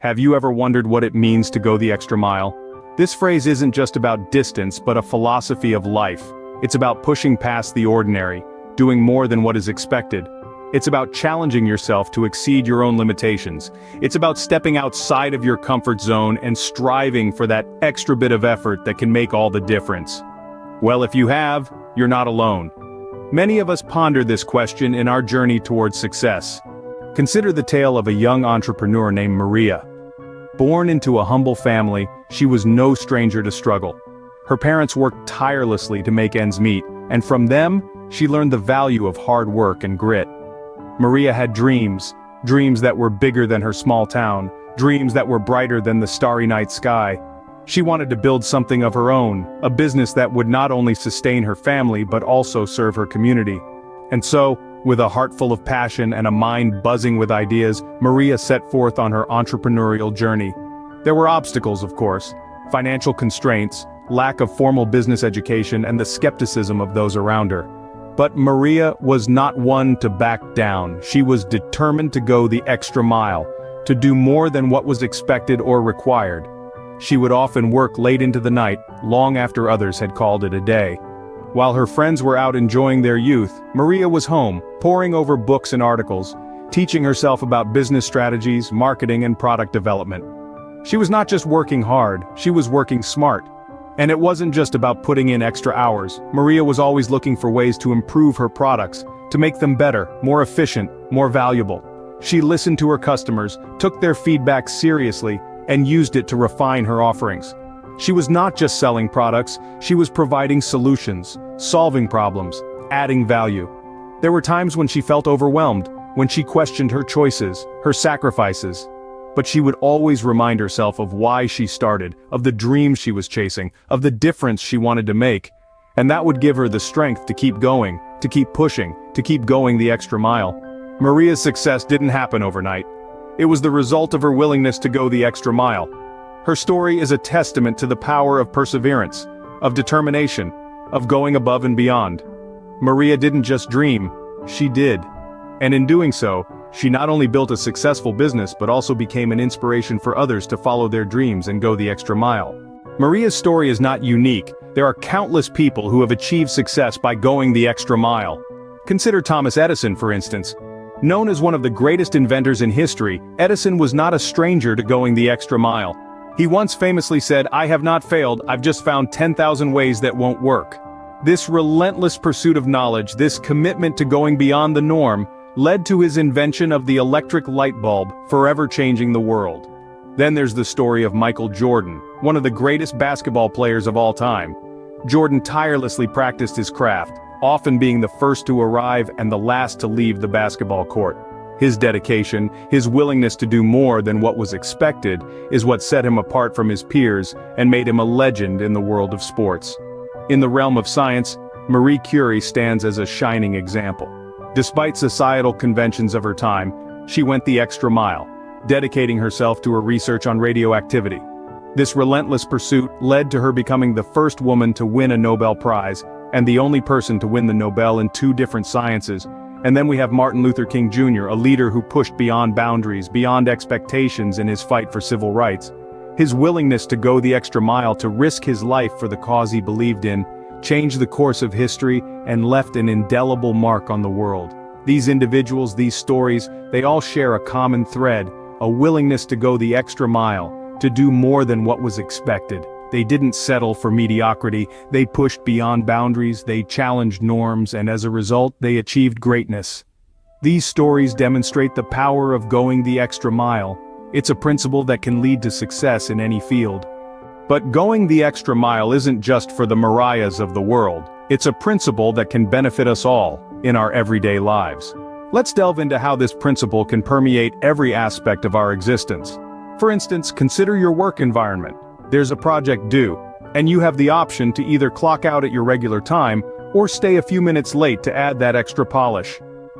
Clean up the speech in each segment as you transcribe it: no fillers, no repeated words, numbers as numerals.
Have you ever wondered what it means to go the extra mile? This phrase isn't just about distance but a philosophy of life. It's about pushing past the ordinary, doing more than what is expected. It's about challenging yourself to exceed your own limitations. It's about stepping outside of your comfort zone and striving for that extra bit of effort that can make all the difference. Well, if you have, you're not alone. Many of us ponder this question in our journey towards success. Consider the tale of a young entrepreneur named Maria. Born into a humble family, she was no stranger to struggle. Her parents worked tirelessly to make ends meet, and from them, she learned the value of hard work and grit. Maria had dreams that were bigger than her small town, dreams that were brighter than the starry night sky. She wanted to build something of her own, a business that would not only sustain her family but also serve her community. And so, with a heart full of passion and a mind buzzing with ideas, Maria set forth on her entrepreneurial journey. There were obstacles, of course: financial constraints, lack of formal business education, and the skepticism of those around her. But Maria was not one to back down. She was determined to go the extra mile, to do more than what was expected or required. She would often work late into the night, long after others had called it a day. While her friends were out enjoying their youth, Maria was home, poring over books and articles, teaching herself about business strategies, marketing, and product development. She was not just working hard, she was working smart. And it wasn't just about putting in extra hours. Maria was always looking for ways to improve her products, to make them better, more efficient, more valuable. She listened to her customers, took their feedback seriously, and used it to refine her offerings. She was not just selling products, she was providing solutions, solving problems, adding value. There were times when she felt overwhelmed, when she questioned her choices, her sacrifices. But she would always remind herself of why she started, of the dreams she was chasing, of the difference she wanted to make. And that would give her the strength to keep going, to keep pushing, to keep going the extra mile. Maria's success didn't happen overnight. It was the result of her willingness to go the extra mile. Her story is a testament to the power of perseverance, of determination, of going above and beyond. Maria didn't just dream, she did. And in doing so, she not only built a successful business but also became an inspiration for others to follow their dreams and go the extra mile. Maria's story is not unique. There are countless people who have achieved success by going the extra mile. Consider Thomas Edison, for instance. Known as one of the greatest inventors in history, Edison was not a stranger to going the extra mile. He once famously said, "I have not failed, I've just found 10,000 ways that won't work." This relentless pursuit of knowledge, this commitment to going beyond the norm, led to his invention of the electric light bulb, forever changing the world. Then there's the story of Michael Jordan, one of the greatest basketball players of all time. Jordan tirelessly practiced his craft, often being the first to arrive and the last to leave the basketball court. His dedication, his willingness to do more than what was expected, is what set him apart from his peers and made him a legend in the world of sports. In the realm of science, Marie Curie stands as a shining example. Despite societal conventions of her time, she went the extra mile, dedicating herself to her research on radioactivity. This relentless pursuit led to her becoming the first woman to win a Nobel Prize, and the only person to win the Nobel in 2 different sciences. And then we have Martin Luther King Jr., a leader who pushed beyond boundaries, beyond expectations in his fight for civil rights. His willingness to go the extra mile, to risk his life for the cause he believed in, changed the course of history and left an indelible mark on the world. These individuals, these stories, they all share a common thread, a willingness to go the extra mile, to do more than what was expected. They didn't settle for mediocrity, they pushed beyond boundaries, they challenged norms, and as a result, they achieved greatness. These stories demonstrate the power of going the extra mile. It's a principle that can lead to success in any field. But going the extra mile isn't just for the Mariahs of the world. It's a principle that can benefit us all, in our everyday lives. Let's delve into how this principle can permeate every aspect of our existence. For instance, consider your work environment. There's a project due, and you have the option to either clock out at your regular time, or stay a few minutes late to add that extra polish.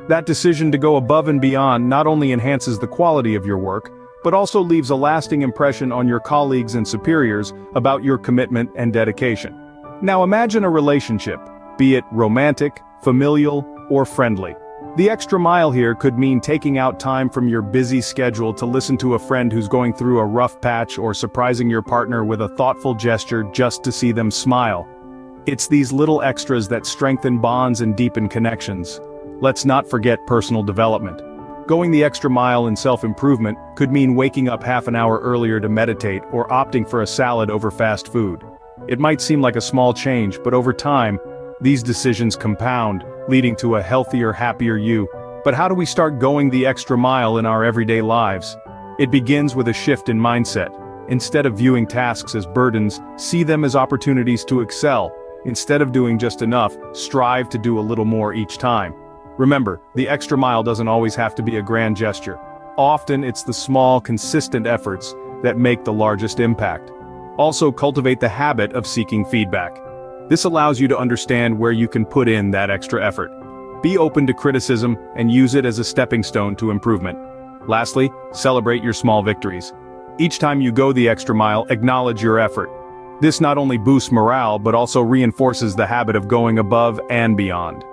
That decision to go above and beyond not only enhances the quality of your work, but also leaves a lasting impression on your colleagues and superiors about your commitment and dedication. Now imagine a relationship, be it romantic, familial, or friendly. The extra mile here could mean taking out time from your busy schedule to listen to a friend who's going through a rough patch, or surprising your partner with a thoughtful gesture just to see them smile. It's these little extras that strengthen bonds and deepen connections. Let's not forget personal development. Going the extra mile in self-improvement could mean waking up half an hour earlier to meditate, or opting for a salad over fast food. It might seem like a small change, but over time, these decisions compound, leading to a healthier, happier you. But how do we start going the extra mile in our everyday lives? It begins with a shift in mindset. Instead of viewing tasks as burdens, see them as opportunities to excel. Instead of doing just enough, strive to do a little more each time. Remember, the extra mile doesn't always have to be a grand gesture. Often it's the small, consistent efforts that make the largest impact. Also, cultivate the habit of seeking feedback. This allows you to understand where you can put in that extra effort. Be open to criticism and use it as a stepping stone to improvement. Lastly, celebrate your small victories. Each time you go the extra mile, acknowledge your effort. This not only boosts morale but also reinforces the habit of going above and beyond.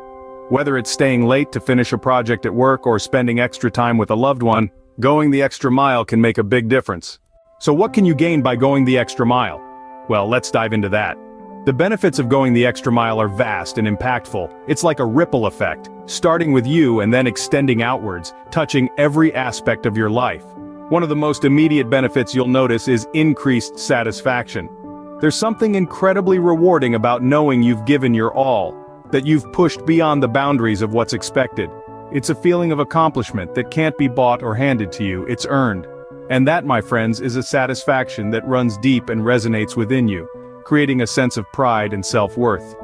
Whether it's staying late to finish a project at work or spending extra time with a loved one, going the extra mile can make a big difference. So what can you gain by going the extra mile? Well, let's dive into that. The benefits of going the extra mile are vast and impactful. It's like a ripple effect, starting with you and then extending outwards, touching every aspect of your life. One of the most immediate benefits you'll notice is increased satisfaction. There's something incredibly rewarding about knowing you've given your all, that you've pushed beyond the boundaries of what's expected. It's a feeling of accomplishment that can't be bought or handed to you, it's earned. And that, my friends, is a satisfaction that runs deep and resonates within you, creating a sense of pride and self-worth.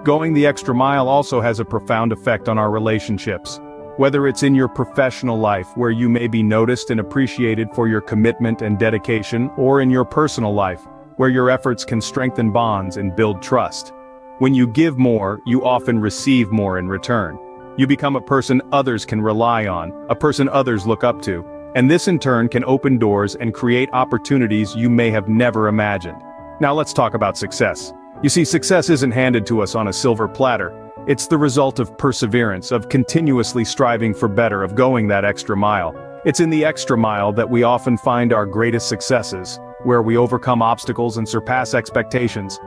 Going the extra mile also has a profound effect on our relationships. Whether it's in your professional life, where you may be noticed and appreciated for your commitment and dedication, or in your personal life, where your efforts can strengthen bonds and build trust. When you give more, you often receive more in return. You become a person others can rely on, a person others look up to, and this in turn can open doors and create opportunities you may have never imagined. Now let's talk about success. You see, success isn't handed to us on a silver platter. It's the result of perseverance, of continuously striving for better, of going that extra mile. It's in the extra mile that we often find our greatest successes, where we overcome obstacles and surpass expectations.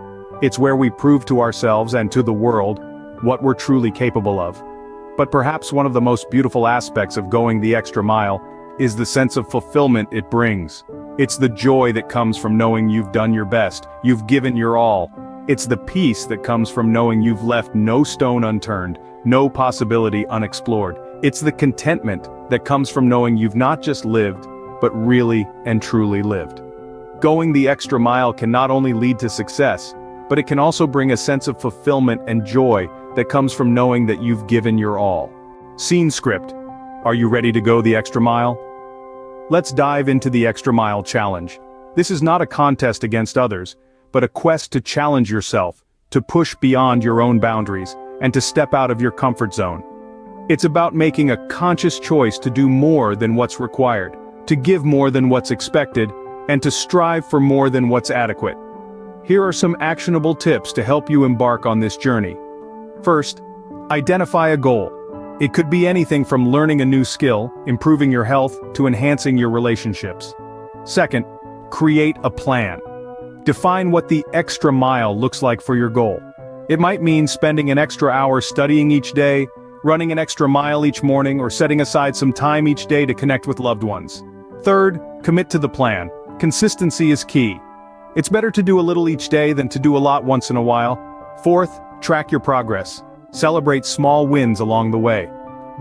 It's where we prove to ourselves and to the world what we're truly capable of. But perhaps one of the most beautiful aspects of going the extra mile is the sense of fulfillment it brings. It's the joy that comes from knowing you've done your best, you've given your all. It's the peace that comes from knowing you've left no stone unturned, no possibility unexplored. It's the contentment that comes from knowing you've not just lived, but really and truly lived. Going the extra mile can not only lead to success, but it can also bring a sense of fulfillment and joy that comes from knowing that you've given your all. Scene script. Are you ready to go the extra mile? Let's dive into the extra mile challenge. This is not a contest against others, but a quest to challenge yourself, to push beyond your own boundaries, and to step out of your comfort zone. It's about making a conscious choice to do more than what's required, to give more than what's expected, and to strive for more than what's adequate. Here are some actionable tips to help you embark on this journey. First, identify a goal. It could be anything from learning a new skill, improving your health, to enhancing your relationships. Second, create a plan. Define what the extra mile looks like for your goal. It might mean spending an extra hour studying each day, running an extra mile each morning, or setting aside some time each day to connect with loved ones. Third, commit to the plan. Consistency is key. It's better to do a little each day than to do a lot once in a while. Fourth, track your progress. Celebrate small wins along the way.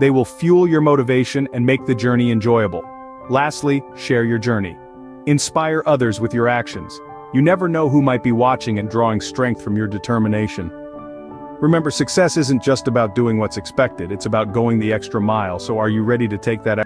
They will fuel your motivation and make the journey enjoyable. Lastly, share your journey. Inspire others with your actions. You never know who might be watching and drawing strength from your determination. Remember, success isn't just about doing what's expected, it's about going the extra mile. So are you ready to take that